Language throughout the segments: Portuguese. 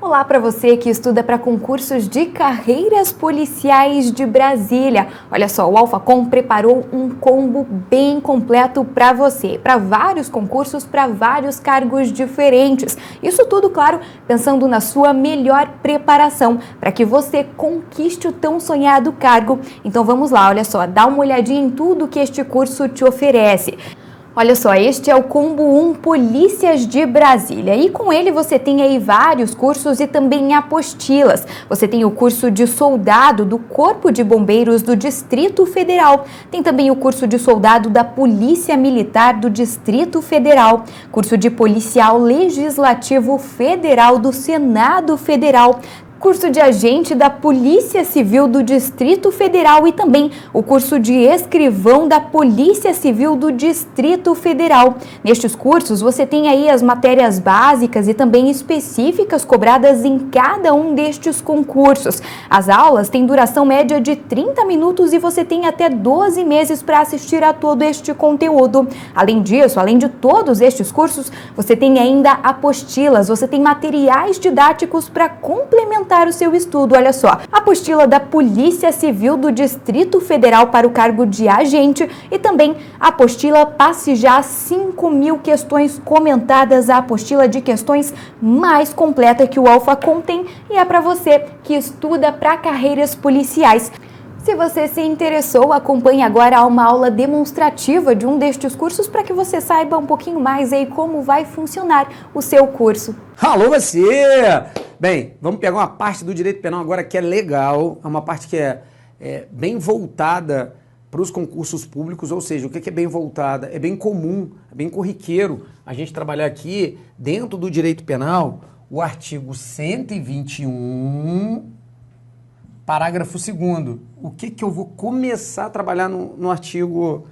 Olá para você que estuda para concursos de carreiras policiais de Brasília. Olha só, o Alfacom preparou um combo bem completo para você, para vários concursos, para vários cargos diferentes. Isso tudo, claro, pensando na sua melhor preparação para que você conquiste o tão sonhado cargo. Então vamos lá, olha só, dá uma olhadinha em tudo que este curso te oferece. Olha só, este é o Combo 1 Polícias de Brasília e com ele você tem aí vários cursos e também apostilas. Você tem o curso de soldado do Corpo de Bombeiros do Distrito Federal, tem também o curso de soldado da Polícia Militar do Distrito Federal, curso de policial legislativo federal do Senado Federal, curso de agente da Polícia Civil do Distrito Federal e também o curso de escrivão da Polícia Civil do Distrito Federal. Nestes cursos você tem aí as matérias básicas e também específicas cobradas em cada um destes concursos. As aulas têm duração média de 30 minutos e você tem até 12 meses para assistir a todo este conteúdo. Além disso, além de todos estes cursos, você tem ainda apostilas, você tem materiais didáticos para complementar o seu estudo. Olha só, apostila da Polícia Civil do Distrito Federal para o cargo de agente e também a apostila Passe Já 5.000 questões comentadas, a apostila de questões mais completa que o Alfacom tem e é para você que estuda para carreiras policiais. Se você se interessou, acompanhe agora uma aula demonstrativa de um destes cursos para que você saiba um pouquinho mais aí como vai funcionar o seu curso. Alô você! Bem, vamos pegar uma parte do direito penal agora que é legal, é uma parte que é bem voltada para os concursos públicos, ou seja, o que é bem voltada? É bem comum, é bem corriqueiro a gente trabalhar aqui dentro do direito penal o artigo 121, parágrafo 2º. O que eu vou começar a trabalhar no artigo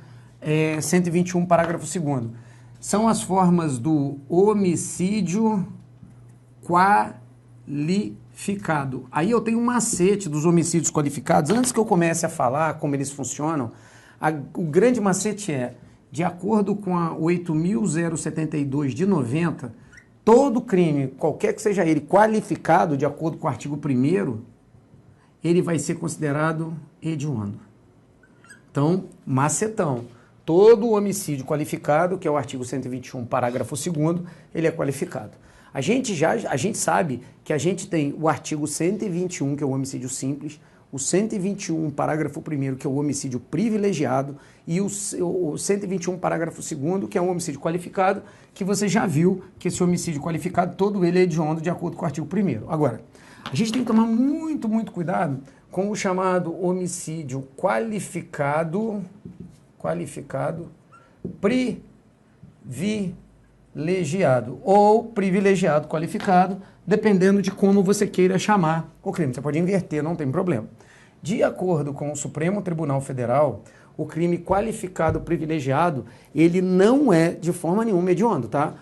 121, parágrafo 2º? São as formas do homicídio qualificado. Aí eu tenho um macete dos homicídios qualificados. Antes que eu comece a falar como eles funcionam, o grande macete é, de acordo com a 8.072 de 90, todo crime, qualquer que seja ele, qualificado, de acordo com o artigo 1º, ele vai ser considerado hediondo. Então, macetão. Todo homicídio qualificado, que é o artigo 121, parágrafo 2º, ele é qualificado. A gente sabe que a gente tem o artigo 121, que é o homicídio simples, o 121, parágrafo 1º, que é o homicídio privilegiado, e o 121, parágrafo 2º, que é um homicídio qualificado, que você já viu que esse homicídio qualificado, todo ele é hediondo de acordo com o artigo 1º. Agora, a gente tem que tomar muito, muito cuidado com o chamado homicídio qualificado privilegiado ou privilegiado qualificado, dependendo de como você queira chamar o crime. Você pode inverter, não tem problema. De acordo com o Supremo Tribunal Federal, o crime qualificado privilegiado, ele não é de forma nenhuma hediondo, tá?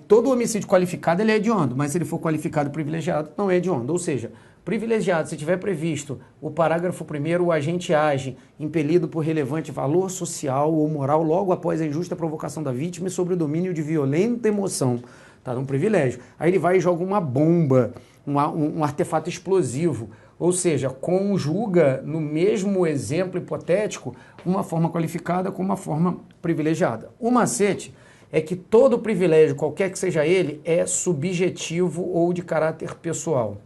Todo homicídio qualificado ele é hediondo, mas se ele for qualificado privilegiado, não é hediondo. Ou seja, privilegiado, se tiver previsto o parágrafo 1º, o agente age impelido por relevante valor social ou moral logo após a injusta provocação da vítima e sobre o domínio de violenta emoção. Tá num privilégio. Aí ele vai e joga uma bomba, um artefato explosivo. Ou seja, conjuga no mesmo exemplo hipotético uma forma qualificada com uma forma privilegiada. O macete é que todo privilégio, qualquer que seja ele, é subjetivo ou de caráter pessoal.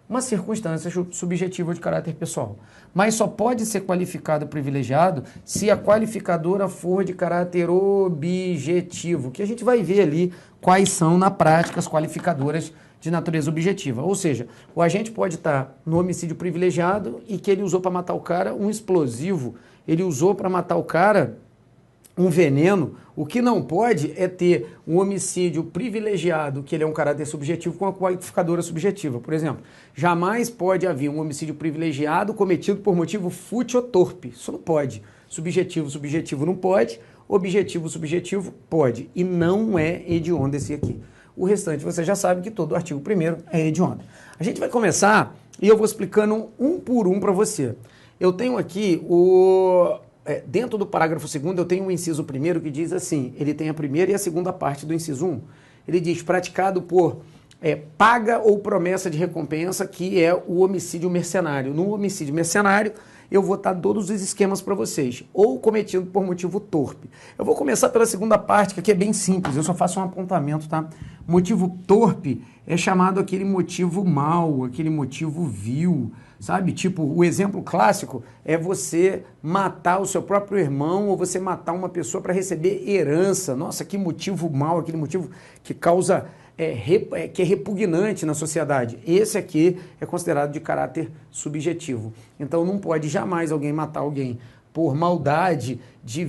Uma circunstância subjetiva de caráter pessoal. Mas só pode ser qualificado privilegiado se a qualificadora for de caráter objetivo, que a gente vai ver ali quais são, na prática, as qualificadoras de natureza objetiva. Ou seja, o agente pode estar no homicídio privilegiado e que ele usou para matar o cara um explosivo, ele usou para matar o cara um veneno. O que não pode é ter um homicídio privilegiado, que ele é um caráter subjetivo, com a qualificadora subjetiva. Por exemplo, jamais pode haver um homicídio privilegiado cometido por motivo fútil ou torpe. Isso não pode. Subjetivo não pode, objetivo pode. E não é hediondo esse aqui. O restante você já sabe que todo o artigo 1º é hediondo. A gente vai começar e eu vou explicando um por um para você. Eu tenho aqui dentro do parágrafo 2º, eu tenho o inciso 1º que diz assim, ele tem a primeira e a segunda parte do inciso 1. Ele diz, praticado por paga ou promessa de recompensa, que é o homicídio mercenário. No homicídio mercenário, eu vou dar todos os esquemas para vocês, ou cometido por motivo torpe. Eu vou começar pela segunda parte, que aqui é bem simples, eu só faço um apontamento, tá? Motivo torpe é chamado aquele motivo mau, aquele motivo vil, sabe? Tipo, o exemplo clássico é você matar o seu próprio irmão ou você matar uma pessoa para receber herança. Nossa, que motivo mau, aquele motivo que causa... que é repugnante na sociedade. Esse aqui é considerado de caráter subjetivo. Então não pode jamais alguém matar alguém por maldade, de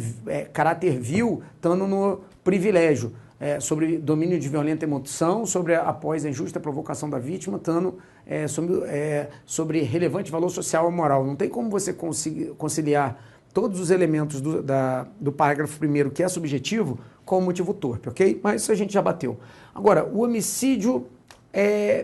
caráter vil, estando no privilégio, sobre domínio de violenta emoção, sobre após a injusta provocação da vítima, estando sobre relevante valor social ou moral. Não tem como você conciliar todos os elementos do parágrafo primeiro, que é subjetivo, com o motivo torpe, ok? Mas isso a gente já bateu. Agora, o homicídio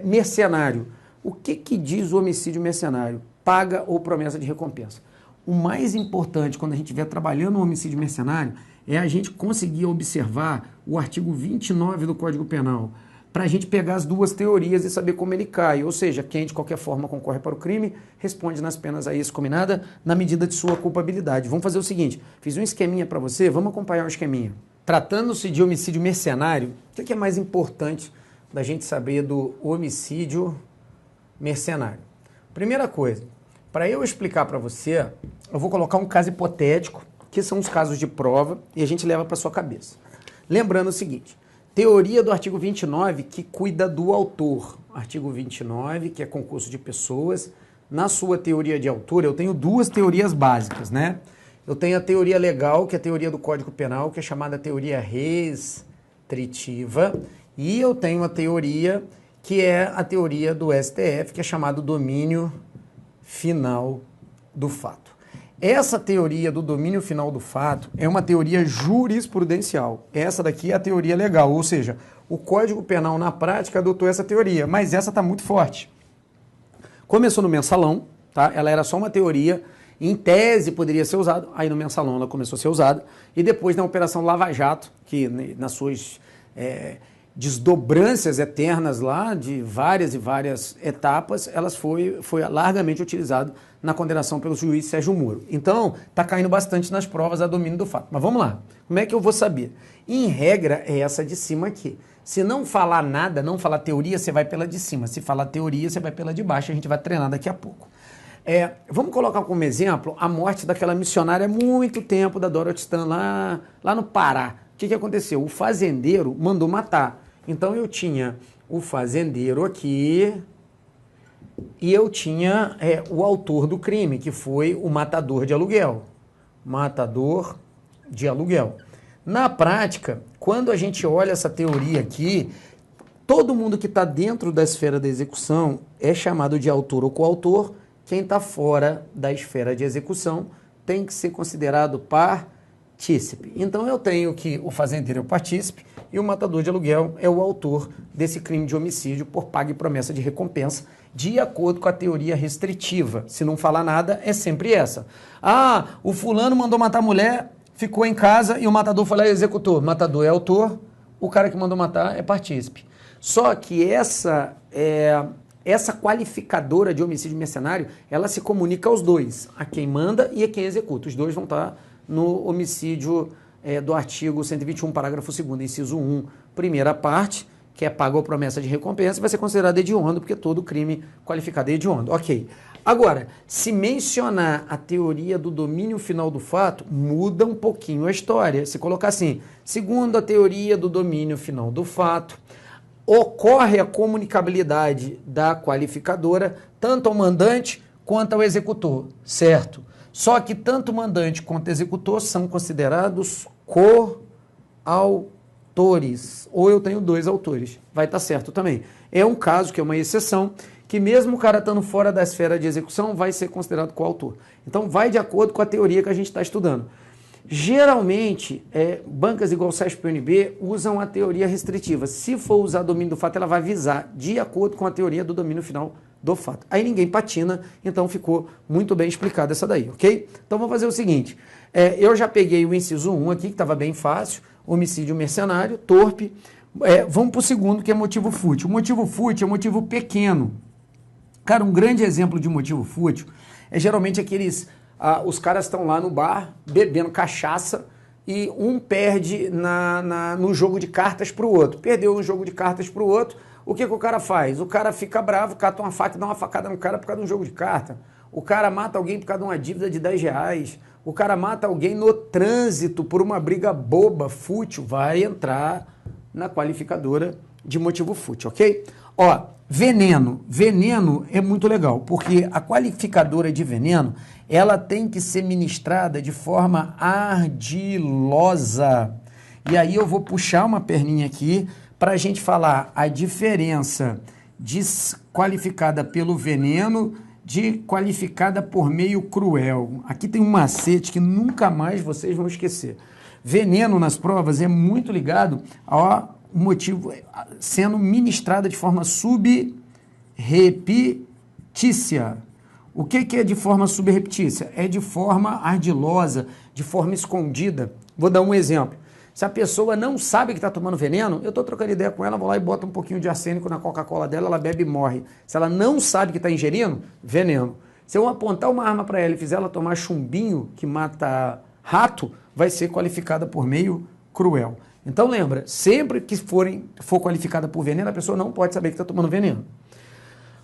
mercenário. O que diz o homicídio mercenário? Paga ou promessa de recompensa. O mais importante quando a gente estiver trabalhando no homicídio mercenário é a gente conseguir observar o artigo 29 do Código Penal, para a gente pegar as duas teorias e saber como ele cai. Ou seja, quem de qualquer forma concorre para o crime, responde nas penas a isso combinada na medida de sua culpabilidade. Vamos fazer o seguinte, fiz um esqueminha para você, vamos acompanhar o esqueminha. Tratando-se de homicídio mercenário, o que é mais importante da gente saber do homicídio mercenário? Primeira coisa, para eu explicar para você, eu vou colocar um caso hipotético, que são os casos de prova, e a gente leva para sua cabeça. Lembrando o seguinte, teoria do artigo 29, que cuida do autor. Artigo 29, que é concurso de pessoas. Na sua teoria de autor, eu tenho duas teorias básicas, né? Eu tenho a teoria legal, que é a teoria do Código Penal, que é chamada teoria restritiva. E eu tenho a teoria, que é a teoria do STF, que é chamado domínio final do fato. Essa teoria do domínio final do fato é uma teoria jurisprudencial. Essa daqui é a teoria legal, ou seja, o Código Penal na prática adotou essa teoria, mas essa está muito forte. Começou no mensalão, tá? Ela era só uma teoria, em tese poderia ser usada, aí no mensalão ela começou a ser usada, e depois na Operação Lava Jato, que nas suas desdobrâncias eternas lá, de várias e várias etapas, elas foi largamente utilizado na condenação pelo juiz Sérgio Moro. Então, está caindo bastante nas provas a domínio do fato. Mas vamos lá, como é que eu vou saber? Em regra, é essa de cima aqui. Se não falar nada, não falar teoria, você vai pela de cima. Se falar teoria, você vai pela de baixo. A gente vai treinar daqui a pouco. Vamos colocar como exemplo a morte daquela missionária há muito tempo, da Dorothy Stan, lá no Pará. O que aconteceu? O fazendeiro mandou matar. Então eu tinha o fazendeiro aqui e eu tinha o autor do crime, que foi o matador de aluguel. Matador de aluguel. Na prática, quando a gente olha essa teoria aqui, todo mundo que está dentro da esfera da execução é chamado de autor ou coautor. Quem está fora da esfera de execução tem que ser considerado partícipe. Então eu tenho que o fazendeiro é o partícipe e o matador de aluguel é o autor desse crime de homicídio por paga e promessa de recompensa, de acordo com a teoria restritiva. Se não falar nada, é sempre essa. Ah, o fulano mandou matar a mulher, ficou em casa e o matador foi lá e executou. O matador é autor, o cara que mandou matar é partícipe. Só que essa qualificadora de homicídio mercenário, ela se comunica aos dois, a quem manda e a quem executa. Os dois vão estar no homicídio do artigo 121, parágrafo 2º, inciso 1, primeira parte, que é paga ou promessa de recompensa, vai ser considerado hediondo, porque todo crime qualificado é hediondo. Ok. Agora, se mencionar a teoria do domínio final do fato, muda um pouquinho a história. Se colocar assim, segundo a teoria do domínio final do fato, ocorre a comunicabilidade da qualificadora tanto ao mandante quanto ao executor, certo? Só que tanto o mandante quanto o executor são considerados coautores, ou eu tenho dois autores, vai estar certo também. É um caso que é uma exceção, que mesmo o cara estando fora da esfera de execução, vai ser considerado coautor. Então vai de acordo com a teoria que a gente está estudando. Geralmente, bancas igual o SESP e o UNB usam a teoria restritiva. Se for usar domínio do fato, ela vai visar de acordo com a teoria do domínio final do fato. Aí ninguém patina, então ficou muito bem explicada essa daí, ok? Então vamos fazer o seguinte, eu já peguei o inciso 1 aqui, que estava bem fácil, homicídio mercenário, torpe. Vamos para o segundo, que é motivo fútil. O motivo fútil é motivo pequeno. Cara, um grande exemplo de motivo fútil é geralmente aqueles... os caras estão lá no bar, bebendo cachaça, e um perde no jogo de cartas para o outro. Perdeu um jogo de cartas para o outro, o que o cara faz? O cara fica bravo, cata uma faca e dá uma facada no cara por causa de um jogo de carta. O cara mata alguém por causa de uma dívida de R$10. O cara mata alguém no trânsito por uma briga boba, fútil. Vai entrar na qualificadora de motivo fútil, ok? Ó, veneno. Veneno é muito legal, porque a qualificadora de veneno, ela tem que ser ministrada de forma ardilosa. E aí eu vou puxar uma perninha aqui para a gente falar a diferença de qualificada pelo veneno de qualificada por meio cruel. Aqui tem um macete que nunca mais vocês vão esquecer. Veneno nas provas é muito ligado ao motivo sendo ministrada de forma subrepetícia. O que é de forma subrepetícia? É de forma ardilosa, de forma escondida. Vou dar um exemplo. Se a pessoa não sabe que está tomando veneno, eu estou trocando ideia com ela, vou lá e boto um pouquinho de arsênico na Coca-Cola dela, ela bebe e morre. Se ela não sabe que está ingerindo, veneno. Se eu apontar uma arma para ela e fizer ela tomar chumbinho que mata rato, vai ser qualificada por meio cruel. Então lembra, sempre que for qualificada por veneno, a pessoa não pode saber que está tomando veneno.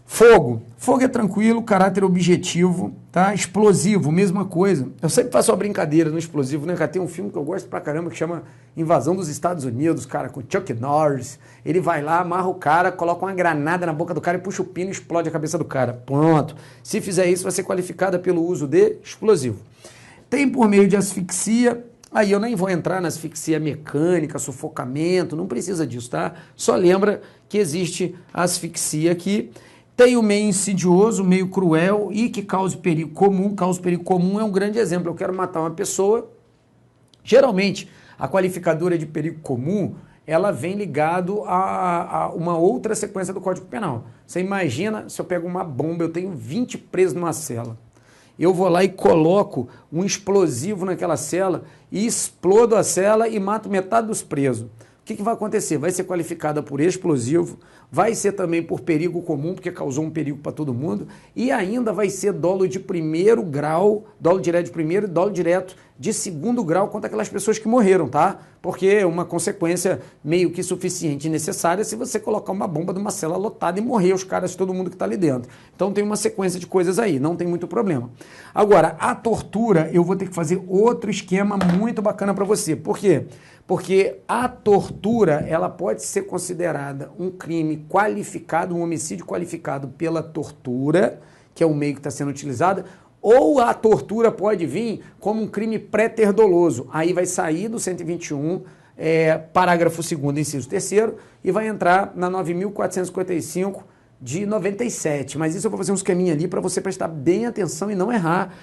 Fogo. Fogo é tranquilo, caráter objetivo, tá? Explosivo, mesma coisa. Eu sempre faço uma brincadeira no explosivo, né, cara? Tem um filme que eu gosto pra caramba que chama Invasão dos Estados Unidos, cara, com Chuck Norris. Ele vai lá, amarra o cara, coloca uma granada na boca do cara e puxa o pino e explode a cabeça do cara. Pronto. Se fizer isso, vai ser qualificada pelo uso de explosivo. Tem por meio de asfixia. Aí eu nem vou entrar na asfixia mecânica, sufocamento, não precisa disso, tá? Só lembra que existe a asfixia aqui. Tem o meio insidioso, meio cruel e que causa perigo comum. Causa perigo comum é um grande exemplo. Eu quero matar uma pessoa. Geralmente, a qualificadora de perigo comum, ela vem ligado a uma outra sequência do Código Penal. Você imagina, se eu pego uma bomba, eu tenho 20 presos numa cela. Eu vou lá e coloco um explosivo naquela cela e explodo a cela e mato metade dos presos. O que vai acontecer? Vai ser qualificada por explosivo, vai ser também por perigo comum, porque causou um perigo para todo mundo, e ainda vai ser dolo de primeiro grau, dolo direto de primeiro e dolo direto de segundo grau contra aquelas pessoas que morreram, tá? Porque é uma consequência meio que suficiente e necessária se você colocar uma bomba numa cela lotada e morrer os caras, todo mundo que está ali dentro. Então tem uma sequência de coisas aí, não tem muito problema. Agora, a tortura, eu vou ter que fazer outro esquema muito bacana para você. Por quê? Porque a tortura, ela pode ser considerada um crime qualificado, um homicídio qualificado pela tortura, que é o meio que está sendo utilizado, ou a tortura pode vir como um crime pré-ter-doloso. Aí vai sair do 121, parágrafo 2º, inciso 3º, e vai entrar na 9.455 de 97. Mas isso eu vou fazer um esqueminha ali para você prestar bem atenção e não errar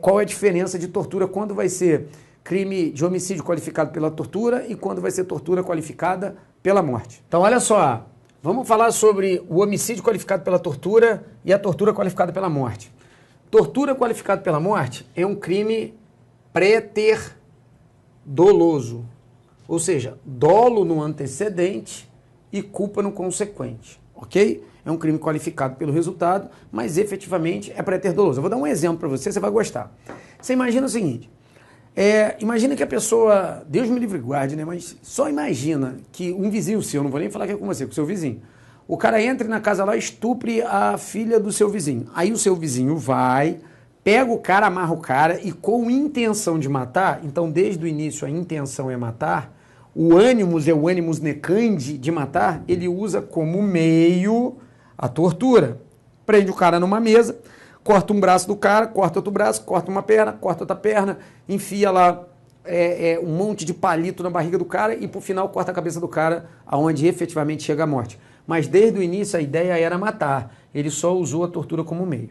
qual é a diferença de tortura, quando vai ser crime de homicídio qualificado pela tortura e quando vai ser tortura qualificada pela morte. Então, olha só, vamos falar sobre o homicídio qualificado pela tortura e a tortura qualificada pela morte. Tortura qualificada pela morte é um crime pré-ter-doloso, ou seja, dolo no antecedente e culpa no consequente, ok? É um crime qualificado pelo resultado, mas efetivamente é pré-ter-doloso. Eu vou dar um exemplo para você, você vai gostar. Você imagina o seguinte... imagina que a pessoa, Deus me livre e guarde, né? Mas só imagina que um vizinho seu, não vou nem falar que é com você, com o seu vizinho, o cara entra na casa lá e estupre a filha do seu vizinho. Aí o seu vizinho vai, pega o cara, amarra o cara e com intenção de matar, então desde o início a intenção é matar, o ânimos é o ânimos necandi de matar, ele usa como meio a tortura. Prende o cara numa mesa, corta um braço do cara, corta outro braço, corta uma perna, corta outra perna, enfia lá um monte de palito na barriga do cara e, por final, corta a cabeça do cara, aonde efetivamente chega a morte. Mas, desde o início, a ideia era matar. Ele só usou a tortura como meio.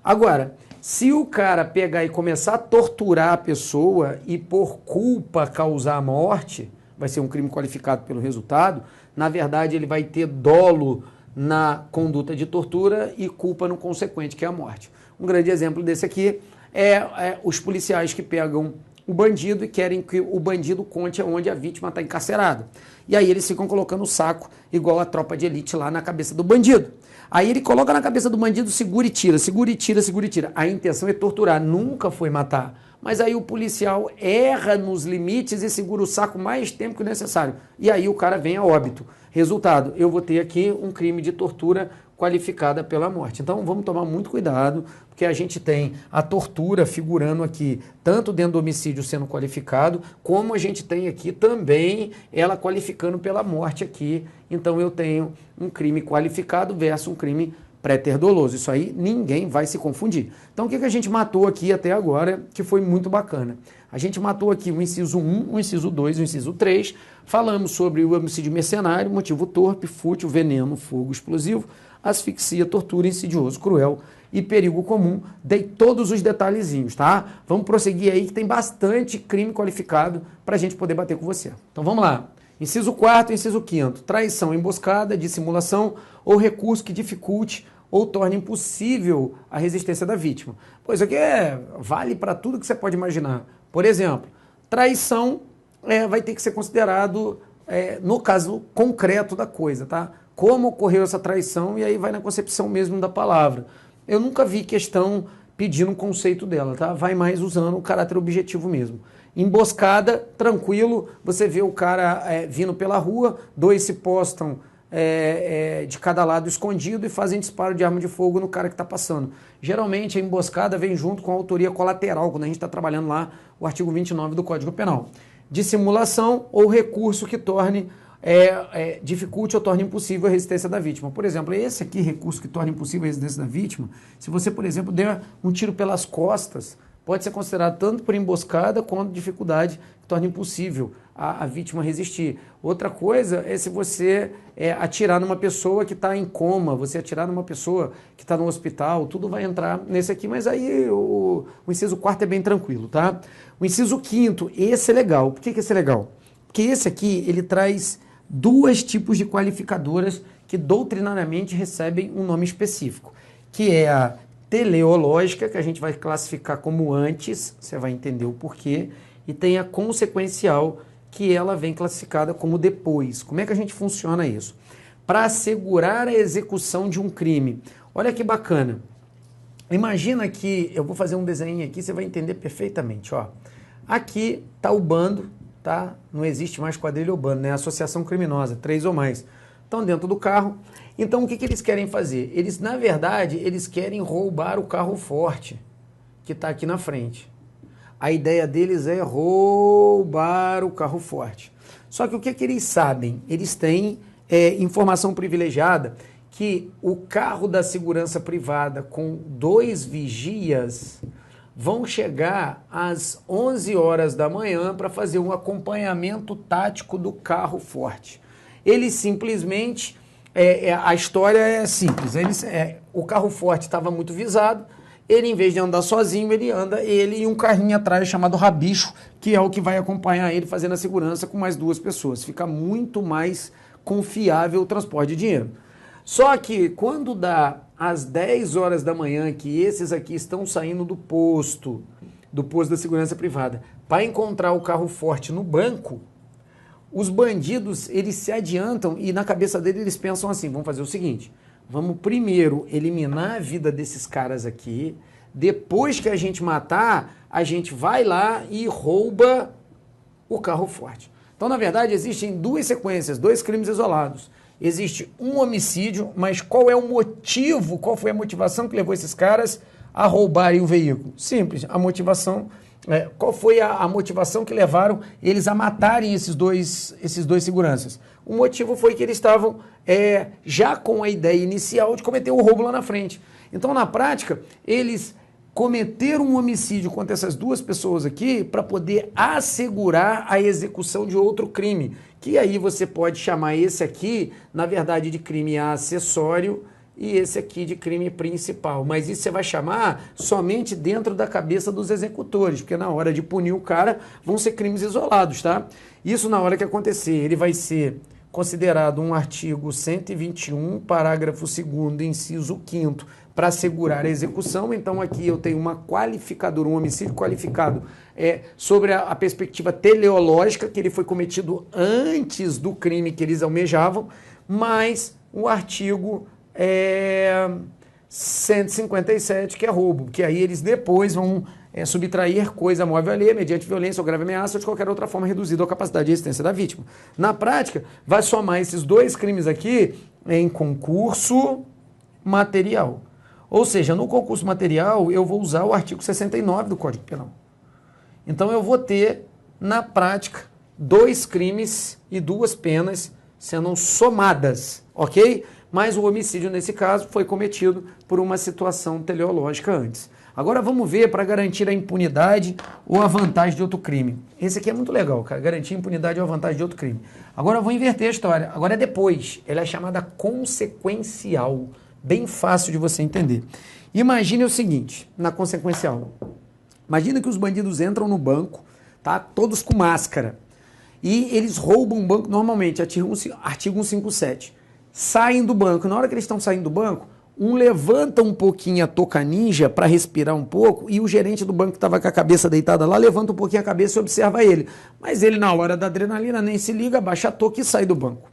Agora, se o cara pegar e começar a torturar a pessoa e, por culpa, causar a morte, vai ser um crime qualificado pelo resultado, na verdade, ele vai ter dolo na conduta de tortura e culpa no consequente, que é a morte. Um grande exemplo desse aqui é os policiais que pegam o bandido e querem que o bandido conte onde a vítima está encarcerada. E aí eles ficam colocando o saco, igual a tropa de elite lá na cabeça do bandido. Aí ele coloca na cabeça do bandido, segura e tira, segura e tira, segura e tira. A intenção é torturar, nunca foi matar. Mas aí o policial erra nos limites e segura o saco mais tempo que necessário. E aí o cara vem a óbito. Resultado, eu vou ter aqui um crime de tortura qualificada pela morte. Então vamos tomar muito cuidado, porque a gente tem a tortura figurando aqui, tanto dentro do homicídio sendo qualificado, como a gente tem aqui também ela qualificando pela morte aqui. Então eu tenho um crime qualificado versus um crime pré-doloso. Isso aí ninguém vai se confundir. Então o que a gente matou aqui até agora, que foi muito bacana? A gente matou aqui o inciso 1, o inciso 2, o inciso 3, falamos sobre o homicídio mercenário, motivo torpe, fútil, veneno, fogo explosivo, asfixia, tortura, insidioso, cruel e perigo comum. Dei todos os detalhezinhos, tá? Vamos prosseguir aí que tem bastante crime qualificado para a gente poder bater com você. Então vamos lá. Inciso 4º, inciso 5º, traição, emboscada, dissimulação ou recurso que dificulte ou torne impossível a resistência da vítima. Pô, isso aqui vale para tudo que você pode imaginar. Por exemplo, traição vai ter que ser considerado no caso concreto da coisa, tá? Como ocorreu essa traição e aí vai na concepção mesmo da palavra. Eu nunca vi questão pedindo um conceito dela, tá? Vai mais usando o caráter objetivo mesmo. Emboscada, tranquilo, você vê o cara vindo pela rua, dois se postam de cada lado escondido e fazem disparo de arma de fogo no cara que está passando. Geralmente a emboscada vem junto com a autoria colateral, quando a gente está trabalhando lá o artigo 29 do Código Penal. Dissimulação ou recurso que torne dificulte ou torne impossível a resistência da vítima. Por exemplo, esse aqui, recurso que torna impossível a resistência da vítima, se você, por exemplo, der um tiro pelas costas, pode ser considerado tanto por emboscada quanto dificuldade que torna impossível a vítima resistir. Outra coisa é se você atirar numa pessoa que está em coma, você atirar numa pessoa que está no hospital, tudo vai entrar nesse aqui, mas aí o inciso 4º é bem tranquilo, tá? O inciso 5º, esse é legal. Por que esse é legal? Porque esse aqui, ele traz dois tipos de qualificadoras que doutrinariamente recebem um nome específico, que é a teleológica, que a gente vai classificar como antes, você vai entender o porquê, e tem a consequencial, que ela vem classificada como depois. Como é que a gente funciona isso? Para assegurar a execução de um crime. Olha que bacana. Imagina que, eu vou fazer um desenho aqui, você vai entender perfeitamente. Ó. Aqui está o bando, tá? Não existe mais quadrilha ou bando, né? Associação criminosa, 3 ou mais. Estão dentro do carro. Então, o que eles querem fazer? Eles, na verdade, eles querem roubar o carro forte que está aqui na frente. A ideia deles é roubar o carro forte. Só que o que eles sabem? Eles têm informação privilegiada que o carro da segurança privada com 2 vigias vão chegar às 11 horas da manhã para fazer um acompanhamento tático do carro forte. Eles simplesmente... a história é simples. O carro forte estava muito visado. Ele, em vez de andar sozinho, ele e um carrinho atrás chamado rabicho, que é o que vai acompanhar ele fazendo a segurança com mais 2 pessoas. Fica muito mais confiável o transporte de dinheiro. Só que quando dá às 10 horas da manhã, que esses aqui estão saindo do posto da segurança privada, para encontrar o carro forte no banco, os bandidos, eles se adiantam e na cabeça deles eles pensam assim, vamos fazer o seguinte, vamos primeiro eliminar a vida desses caras aqui, depois que a gente matar, a gente vai lá e rouba o carro forte. Então, na verdade, existem 2 sequências, 2 crimes isolados. Existe um homicídio, mas qual é o motivo, qual foi a motivação que levou esses caras a roubarem o veículo? Simples, a motivação... qual foi a motivação que levaram eles a matarem esses dois seguranças? O motivo foi que eles estavam já com a ideia inicial de cometer o roubo lá na frente. Então, na prática, eles cometeram um homicídio contra essas 2 pessoas aqui para poder assegurar a execução de outro crime, que aí você pode chamar esse aqui, na verdade, de crime acessório, e esse aqui de crime principal. Mas isso você vai chamar somente dentro da cabeça dos executores, porque na hora de punir o cara vão ser crimes isolados, tá? Isso na hora que acontecer, ele vai ser considerado um artigo 121, parágrafo 2º, inciso 5º, para assegurar a execução. Então aqui eu tenho uma qualificadora, um homicídio qualificado sobre a perspectiva teleológica, que ele foi cometido antes do crime que eles almejavam, mas o artigo 157, que é roubo, que aí eles depois vão subtrair coisa móvel alheia mediante violência ou grave ameaça ou de qualquer outra forma reduzida à capacidade de resistência da vítima. Na prática, vai somar esses dois crimes aqui em concurso material. Ou seja, no concurso material, eu vou usar o artigo 69 do Código Penal. Então, eu vou ter, na prática, 2 crimes e 2 penas sendo somadas, ok? Mas o homicídio, nesse caso, foi cometido por uma situação teleológica antes. Agora, vamos ver para garantir a impunidade ou a vantagem de outro crime. Esse aqui é muito legal, cara, garantir a impunidade ou a vantagem de outro crime. Agora, eu vou inverter a história. Agora é depois. Ela é chamada consequencial. Bem fácil de você entender. Imagine o seguinte, na consequencial. Imagina que os bandidos entram no banco, tá? Todos com máscara. E eles roubam o banco normalmente, artigo 157. Saem do banco. Na hora que eles estão saindo do banco, um levanta um pouquinho a touca ninja para respirar um pouco e o gerente do banco que estava com a cabeça deitada lá levanta um pouquinho a cabeça e observa ele. Mas ele, na hora da adrenalina, nem se liga, abaixa a touca e sai do banco.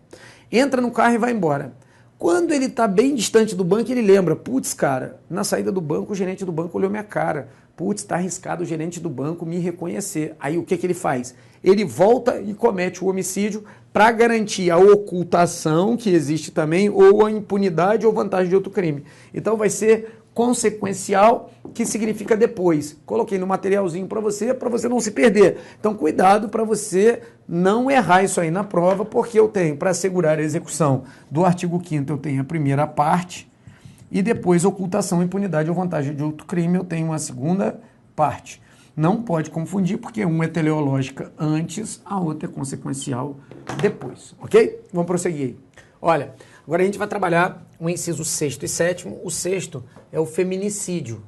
Entra no carro e vai embora. Quando ele está bem distante do banco, ele lembra, putz, cara, na saída do banco, o gerente do banco olhou minha cara. Putz, está arriscado o gerente do banco me reconhecer. Aí o que ele faz? Ele volta e comete o homicídio para garantir a ocultação, que existe também, ou a impunidade ou vantagem de outro crime. Então vai ser consequencial, que significa depois. Coloquei no materialzinho para você não se perder. Então cuidado para você não errar isso aí na prova, porque eu tenho, para assegurar a execução do artigo 5º, eu tenho a primeira parte, e depois ocultação, impunidade ou vantagem de outro crime, eu tenho uma segunda parte. Não pode confundir, porque uma é teleológica antes, a outra é consequencial depois, ok? Vamos prosseguir aí. Olha, agora a gente vai trabalhar o inciso 6º e 7º. O 6º é o feminicídio.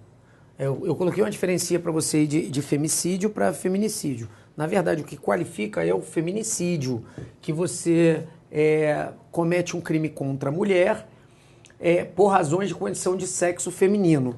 Eu coloquei uma diferença para você de femicídio para feminicídio. Na verdade, o que qualifica é o feminicídio, que você comete um crime contra a mulher por razões de condição de sexo feminino.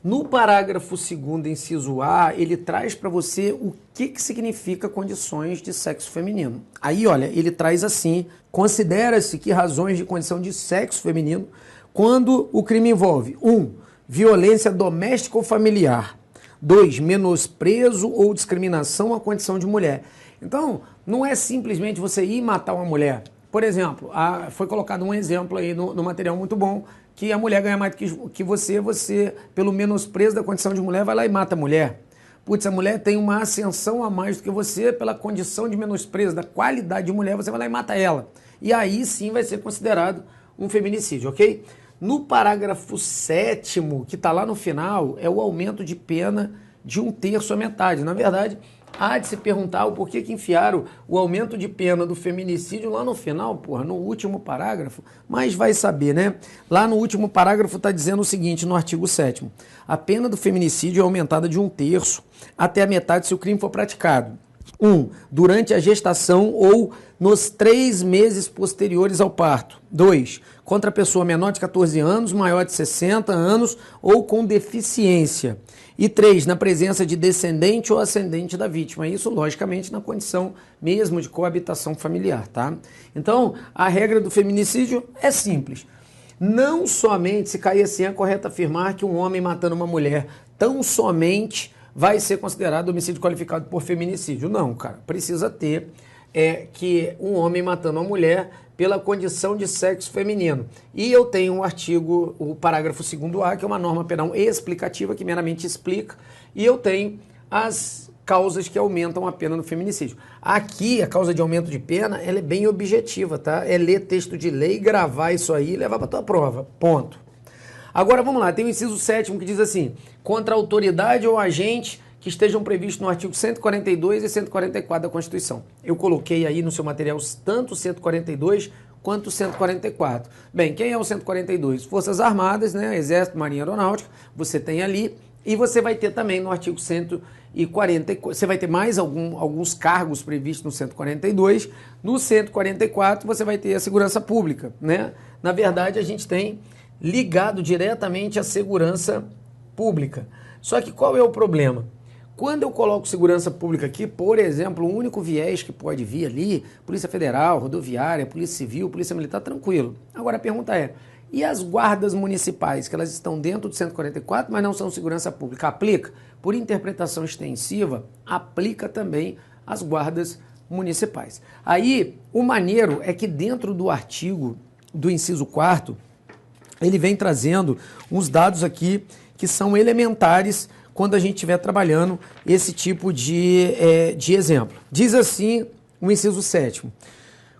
No parágrafo 2º, inciso A, ele traz para você o que significa condições de sexo feminino. Aí, olha, ele traz assim, considera-se que razões de condição de sexo feminino, quando o crime envolve 1. Violência doméstica ou familiar. 2. Menosprezo ou discriminação à condição de mulher. Então, não é simplesmente você ir matar uma mulher. Por exemplo, foi colocado um exemplo aí no material muito bom, que a mulher ganha mais que você, pelo menosprezo da condição de mulher, vai lá e mata a mulher. Putz, a mulher tem uma ascensão a mais do que você, pela condição de menosprezo da qualidade de mulher, você vai lá e mata ela. E aí sim vai ser considerado um feminicídio, ok? No parágrafo 7º, que está lá no final, é o aumento de pena de 1/3 à metade. Na verdade, há de se perguntar o porquê que enfiaram o aumento de pena do feminicídio lá no final, no último parágrafo, mas vai saber, né? Lá no último parágrafo está dizendo o seguinte, no artigo 7º, a pena do feminicídio é aumentada de 1/3 até a metade se o crime for praticado. 1. Durante a gestação ou nos 3 meses posteriores ao parto. 2. Contra a pessoa menor de 14 anos, maior de 60 anos ou com deficiência. E 3. Na presença de descendente ou ascendente da vítima. Isso, logicamente, na condição mesmo de coabitação familiar, tá? Então, a regra do feminicídio é simples. Não somente, se cair assim, é correto afirmar que um homem matando uma mulher tão somente vai ser considerado homicídio qualificado por feminicídio. Não, cara. Precisa ter que um homem matando uma mulher pela condição de sexo feminino. E eu tenho um artigo, o parágrafo 2º A, que é uma norma penal explicativa, que meramente explica, e eu tenho as causas que aumentam a pena no feminicídio. Aqui, a causa de aumento de pena, ela é bem objetiva, tá? É ler texto de lei, gravar isso aí e levar para tua prova. Ponto. Agora, vamos lá, tem o inciso 7º que diz assim, contra a autoridade ou agente que estejam previstos no artigo 142 e 144 da Constituição. Eu coloquei aí no seu material tanto o 142 quanto o 144. Bem, quem é o 142? Forças Armadas, né? Exército, Marinha, Aeronáutica, você tem ali E você vai ter também no artigo 140, você vai ter mais alguns cargos previstos no 142. No 144 você vai ter a segurança pública, né? Na verdade, a gente tem ligado diretamente à segurança pública. Só que qual é o problema? Quando eu coloco segurança pública aqui, por exemplo, o único viés que pode vir ali, Polícia Federal, Rodoviária, Polícia Civil, Polícia Militar, tranquilo. Agora a pergunta é, e as guardas municipais, que elas estão dentro do 144, mas não são segurança pública? Aplica? Por interpretação extensiva, aplica também as guardas municipais. Aí, o maneiro é que dentro do artigo do inciso 4º, ele vem trazendo uns dados aqui que são elementares quando a gente estiver trabalhando esse tipo de exemplo. Diz assim o inciso 7º.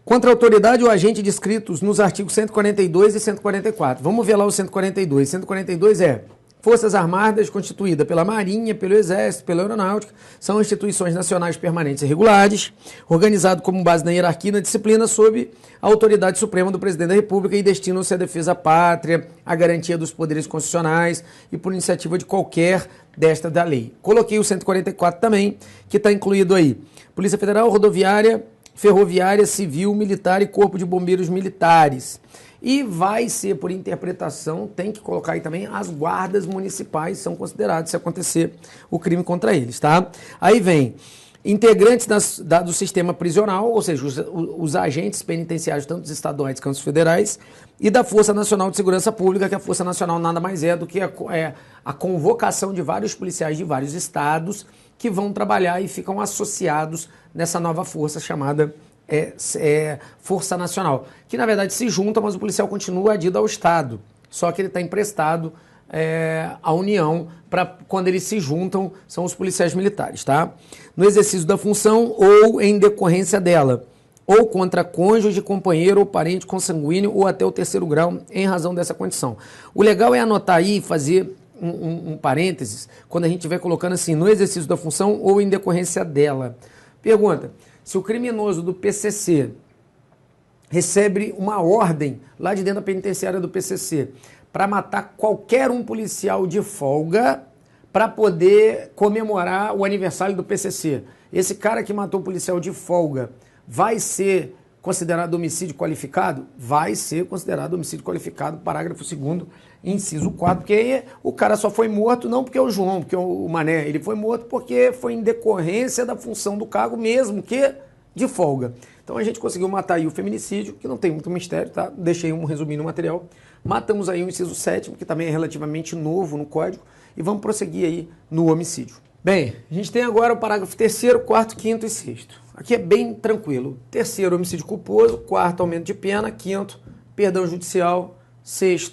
Contra a autoridade ou agente descritos nos artigos 142 e 144. Vamos ver lá o 142. 142 é: Forças Armadas constituídas pela Marinha, pelo Exército, pela Aeronáutica, são instituições nacionais permanentes e regulares, organizado como base na hierarquia e na disciplina sob a autoridade suprema do Presidente da República e destinam-se à defesa da pátria, à garantia dos poderes constitucionais e por iniciativa de qualquer desta da lei. Coloquei o 144 também, que está incluído aí: Polícia Federal, Rodoviária, Ferroviária, Civil, Militar e Corpo de Bombeiros Militares. E vai ser, por interpretação, tem que colocar aí também, as guardas municipais são consideradas se acontecer o crime contra eles, tá? Aí vem integrantes do sistema prisional, ou seja, os agentes penitenciários, tanto estaduais quanto federais, e da Força Nacional de Segurança Pública, que a Força Nacional nada mais é do que a convocação de vários policiais de vários estados que vão trabalhar e ficam associados nessa nova força chamada Força Nacional, que na verdade se junta, mas o policial continua adido ao Estado, só que ele está emprestado à União, para quando eles se juntam, são os policiais militares, tá? No exercício da função ou em decorrência dela, ou contra cônjuge, companheiro ou parente consanguíneo ou até o 3º grau em razão dessa condição. O legal é anotar aí e fazer um parênteses quando a gente estiver colocando assim, no exercício da função ou em decorrência dela. Pergunta: se o criminoso do PCC recebe uma ordem lá de dentro da penitenciária do PCC para matar qualquer um policial de folga para poder comemorar o aniversário do PCC, esse cara que matou o policial de folga vai ser considerado homicídio qualificado? Vai ser considerado homicídio qualificado, parágrafo 2º, inciso 4, porque aí o cara só foi morto não porque é o João, porque é o Mané, ele foi morto porque foi em decorrência da função do cargo, mesmo que de folga. Então a gente conseguiu matar aí o feminicídio, que não tem muito mistério, tá? Deixei um resuminho no material. Matamos aí o inciso 7º, que também é relativamente novo no código, e vamos prosseguir aí no homicídio. Bem, a gente tem agora o parágrafo 3º, 4º, 5º e 6º. Aqui é bem tranquilo. 3º, homicídio culposo. 4º, aumento de pena. 5º, perdão judicial. 6º,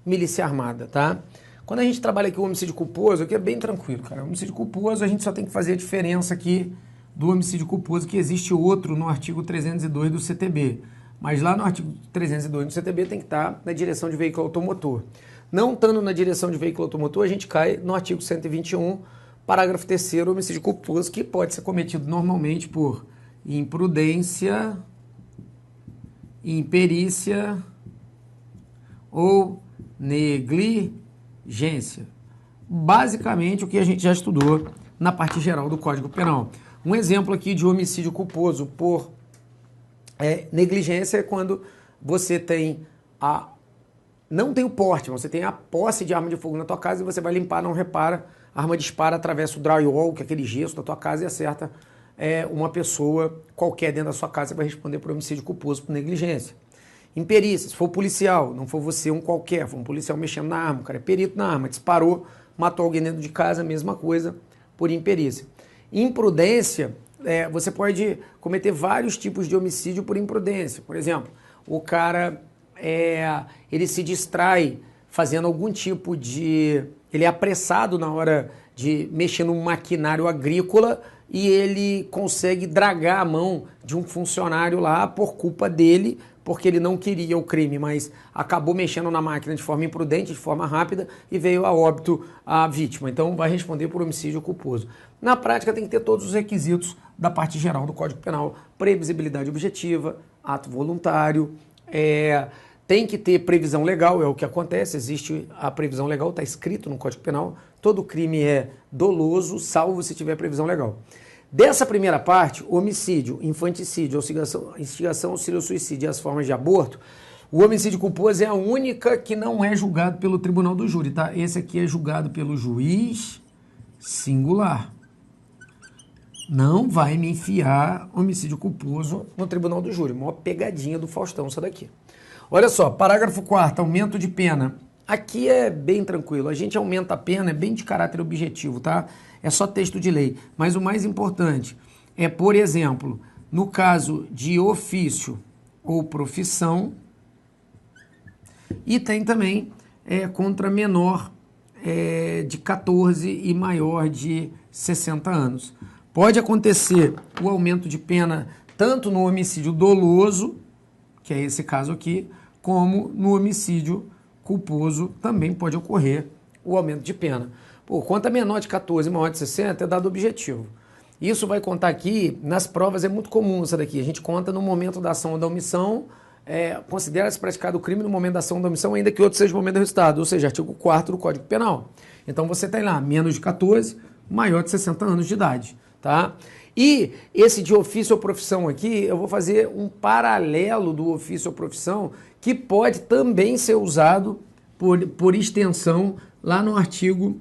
milícia armada, tá? Quando a gente trabalha aqui o homicídio culposo, aqui é bem tranquilo, cara. O homicídio culposo, a gente só tem que fazer a diferença aqui do homicídio culposo, que existe outro no artigo 302 do CTB. Mas lá no artigo 302 do CTB tem que estar na direção de veículo automotor. Não estando na direção de veículo automotor, a gente cai no artigo 121, parágrafo 3º, homicídio culposo, que pode ser cometido normalmente por imprudência, imperícia ou negligência. Basicamente o que a gente já estudou na parte geral do Código Penal. Um exemplo aqui de homicídio culposo por negligência é quando você tem não tem o porte, você tem a posse de arma de fogo na tua casa e você vai limpar, não repara, a arma dispara, atravessa o drywall, que é aquele gesso da tua casa, e acerta uma pessoa qualquer dentro da sua casa, e vai responder por homicídio culposo por negligência. Imperícia, se for policial, não for você um qualquer, for um policial mexendo na arma, o cara é perito na arma, disparou, matou alguém dentro de casa, mesma coisa, por imperícia. Imprudência, você pode cometer vários tipos de homicídio por imprudência. Por exemplo, o cara ele se distrai fazendo algum tipo de... Ele é apressado na hora de mexer num maquinário agrícola e ele consegue dragar a mão de um funcionário lá por culpa dele, porque ele não queria o crime, mas acabou mexendo na máquina de forma imprudente, de forma rápida, e veio a óbito a vítima. Então vai responder por homicídio culposo. Na prática tem que ter todos os requisitos da parte geral do Código Penal: previsibilidade objetiva, ato voluntário, tem que ter previsão legal, é o que acontece, existe a previsão legal, está escrito no Código Penal, todo crime é doloso, salvo se tiver previsão legal. Dessa primeira parte, homicídio, infanticídio, instigação, auxílio, suicídio e as formas de aborto, o homicídio culposo é a única que não é julgado pelo tribunal do júri, tá? Esse aqui é julgado pelo juiz singular. Não vai me enfiar homicídio culposo no tribunal do júri. Maior pegadinha do Faustão isso daqui. Olha só, parágrafo 4º, aumento de pena. Aqui é bem tranquilo, a gente aumenta a pena, é bem de caráter objetivo, tá? É só texto de lei. Mas o mais importante é, por exemplo, no caso de ofício ou profissão, e tem também contra menor de 14 e maior de 60 anos. Pode acontecer o aumento de pena tanto no homicídio doloso, que é esse caso aqui, como no homicídio culposo também pode ocorrer o aumento de pena. Pô, quanto a menor de 14 e maior de 60 é dado objetivo. Isso vai contar aqui, nas provas é muito comum isso daqui, a gente conta no momento da ação ou da omissão, considera-se praticado o crime no momento da ação ou da omissão, ainda que outro seja o momento do resultado, ou seja, artigo 4º do Código Penal. Então você tem lá, menos de 14, maior de 60 anos de idade, tá? E esse de ofício ou profissão aqui, eu vou fazer um paralelo do ofício ou profissão que pode também ser usado por extensão lá no artigo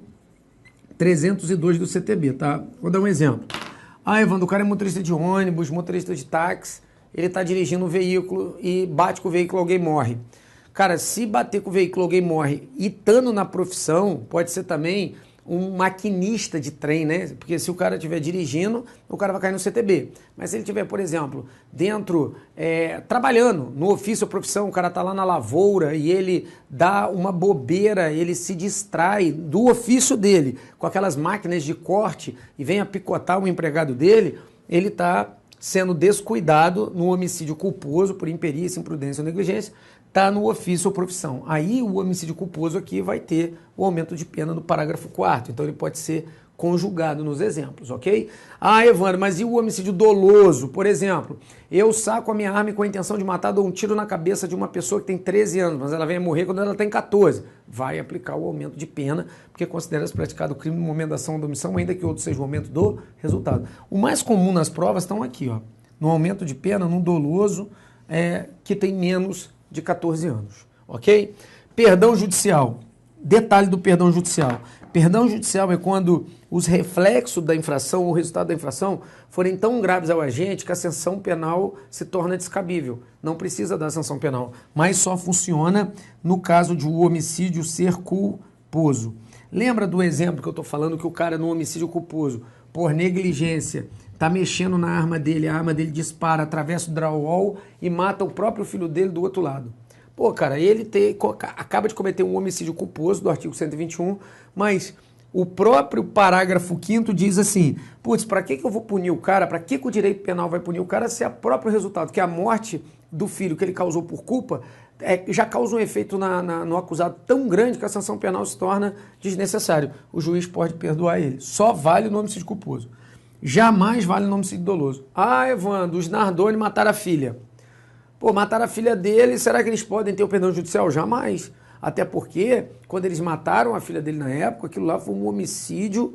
302 do CTB, tá? Vou dar um exemplo. Evandro, o cara é motorista de ônibus, motorista de táxi, ele está dirigindo um veículo e bate com o veículo, alguém morre. Cara, se bater com o veículo, alguém morre e estando na profissão, pode ser também um maquinista de trem, né? Porque se o cara estiver dirigindo, o cara vai cair no CTB. Mas se ele estiver, por exemplo, dentro, trabalhando no ofício ou profissão, o cara está lá na lavoura e ele dá uma bobeira, ele se distrai do ofício dele com aquelas máquinas de corte e vem a picotar o empregado dele, ele está sendo descuidado no homicídio culposo por imperícia, imprudência ou negligência, está no ofício ou profissão. Aí o homicídio culposo aqui vai ter o aumento de pena no parágrafo 4º, então ele pode ser conjugado nos exemplos, ok? Evandro, mas e o homicídio doloso? Por exemplo, eu saco a minha arma com a intenção de matar, dou um tiro na cabeça de uma pessoa que tem 13 anos, mas ela vem a morrer quando ela tem 14. Vai aplicar o aumento de pena, porque considera-se praticado o crime no momento da ação ou da omissão, ainda que outro seja o momento do resultado. O mais comum nas provas estão aqui, ó, no aumento de pena, no doloso, que tem menos de 14 anos, ok? Perdão judicial. Detalhe do perdão judicial. Perdão judicial é quando os reflexos da infração, o resultado da infração, forem tão graves ao agente que a sanção penal se torna descabível. Não precisa da sanção penal, mas só funciona no caso de o homicídio ser culposo. Lembra do exemplo que eu estou falando que o cara no homicídio culposo, por negligência, está mexendo na arma dele, a arma dele dispara, atravessa o drywall e mata o próprio filho dele do outro lado. Pô, cara, ele acaba de cometer um homicídio culposo do artigo 121, mas o próprio parágrafo 5º diz assim, putz, para que eu vou punir o cara, para que o direito penal vai punir o cara se é o próprio resultado, que a morte do filho que ele causou por culpa já causa um efeito no acusado tão grande que a sanção penal se torna desnecessária. O juiz pode perdoar ele. Só vale no homicídio culposo. Jamais vale no homicídio doloso. Evandro, os Nardoni mataram a filha. Pô, mataram a filha dele, será que eles podem ter o perdão judicial? Jamais. Até porque, quando eles mataram a filha dele na época, aquilo lá foi um homicídio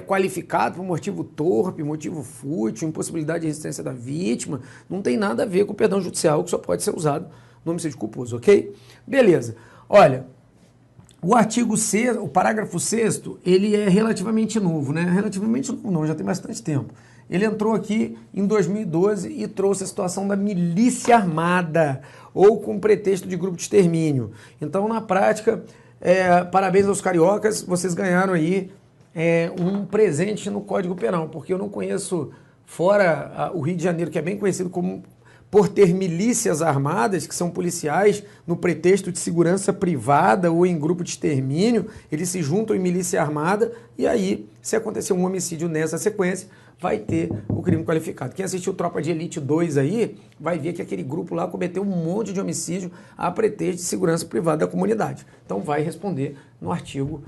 qualificado por motivo torpe, motivo fútil, impossibilidade de resistência da vítima. Não tem nada a ver com o perdão judicial, que só pode ser usado no homicídio culposo, ok? Beleza. Olha, o artigo 6º, o parágrafo 6º, ele é relativamente novo, né? Relativamente novo não, já tem bastante tempo. Ele entrou aqui em 2012 e trouxe a situação da milícia armada, ou com pretexto de grupo de extermínio. Então, na prática, parabéns aos cariocas, vocês ganharam aí um presente no Código Penal, porque eu não conheço, fora o Rio de Janeiro, que é bem conhecido por ter milícias armadas, que são policiais, no pretexto de segurança privada ou em grupo de extermínio, eles se juntam em milícia armada e aí, se acontecer um homicídio nessa sequência, vai ter o crime qualificado. Quem assistiu Tropa de Elite 2 aí, vai ver que aquele grupo lá cometeu um monte de homicídio a pretexto de segurança privada da comunidade. Então vai responder no artigo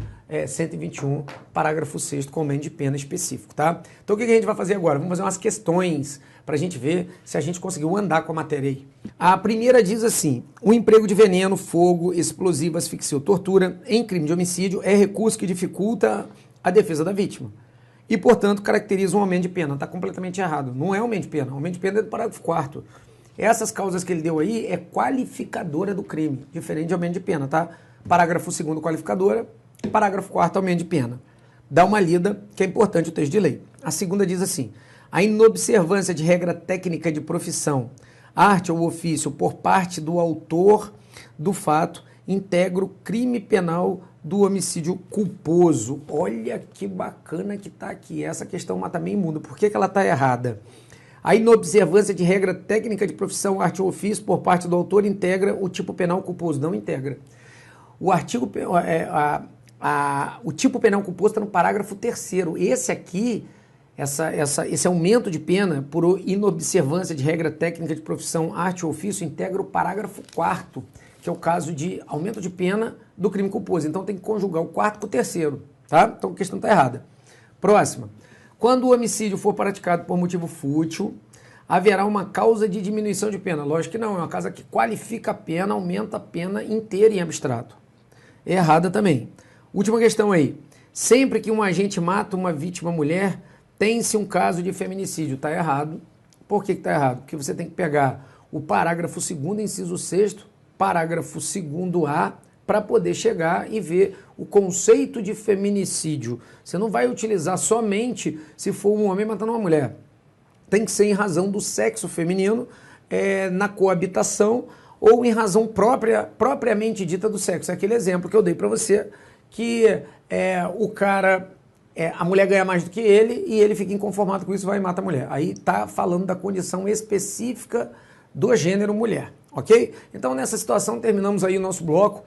121, parágrafo 6º, com aumento de pena específico, tá? Então o que a gente vai fazer agora? Vamos fazer umas questões para a gente ver se a gente conseguiu andar com a matéria aí. A primeira diz assim: o emprego de veneno, fogo, explosivo, asfixia ou tortura em crime de homicídio é recurso que dificulta a defesa da vítima e, portanto, caracteriza um aumento de pena. Está completamente errado. Não é aumento de pena. O aumento de pena é do parágrafo 4º. Essas causas que ele deu aí é qualificadora do crime, diferente de aumento de pena, tá? Parágrafo 2º, qualificadora. Parágrafo 4º, aumento de pena. Dá uma lida, que é importante o texto de lei. A segunda diz assim: a inobservância de regra técnica de profissão, arte ou ofício por parte do autor do fato integra o crime penal do homicídio culposo. Olha que bacana que está aqui. Essa questão mata meio mundo. Por que ela está errada? A inobservância de regra técnica de profissão, arte ou ofício por parte do autor integra o tipo penal culposo. Não integra. O tipo penal culposo está no parágrafo 3º. Esse aqui, esse aumento de pena por inobservância de regra técnica de profissão, arte ou ofício, integra o parágrafo 4º, que é o caso de aumento de pena do crime culposo. Então tem que conjugar o 4º com o 3º, tá? Então a questão está errada. Próxima. Quando o homicídio for praticado por motivo fútil, haverá uma causa de diminuição de pena. Lógico que não, é uma causa que qualifica a pena, aumenta a pena inteira em abstrato. É errada também. Última questão aí. Sempre que um agente mata uma vítima mulher, tem-se um caso de feminicídio. Está errado. Por que está errado? Porque você tem que pegar o parágrafo 2º, inciso 6º, parágrafo 2º-A, para poder chegar e ver o conceito de feminicídio. Você não vai utilizar somente se for um homem matando uma mulher. Tem que ser em razão do sexo feminino, na coabitação, ou em razão propriamente dita do sexo. É aquele exemplo que eu dei para você, que o cara, a mulher ganha mais do que ele, e ele fica inconformado com isso e vai e mata a mulher. Aí está falando da condição específica do gênero mulher, ok? Então, nessa situação, terminamos aí o nosso bloco.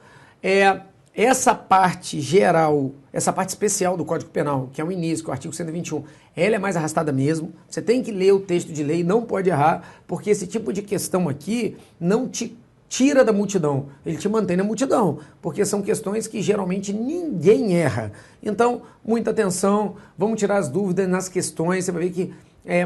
Essa parte geral, essa parte especial do Código Penal, que é o início, que é o artigo 121, ela é mais arrastada mesmo. Você tem que ler o texto de lei, não pode errar, porque esse tipo de questão aqui não te tira da multidão, ele te mantém na multidão, porque são questões que geralmente ninguém erra. Então, muita atenção, vamos tirar as dúvidas nas questões, você vai ver que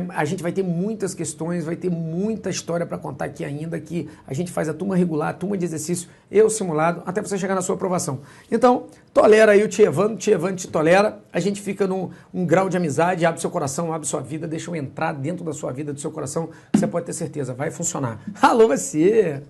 a gente vai ter muitas questões, vai ter muita história para contar aqui ainda, que a gente faz a turma regular, a turma de exercício e o simulado, até você chegar na sua aprovação. Então, tolera aí o Tievando te tolera, a gente fica num grau de amizade, abre seu coração, abre sua vida, deixa eu entrar dentro da sua vida, do seu coração, você pode ter certeza, vai funcionar. Alô, você!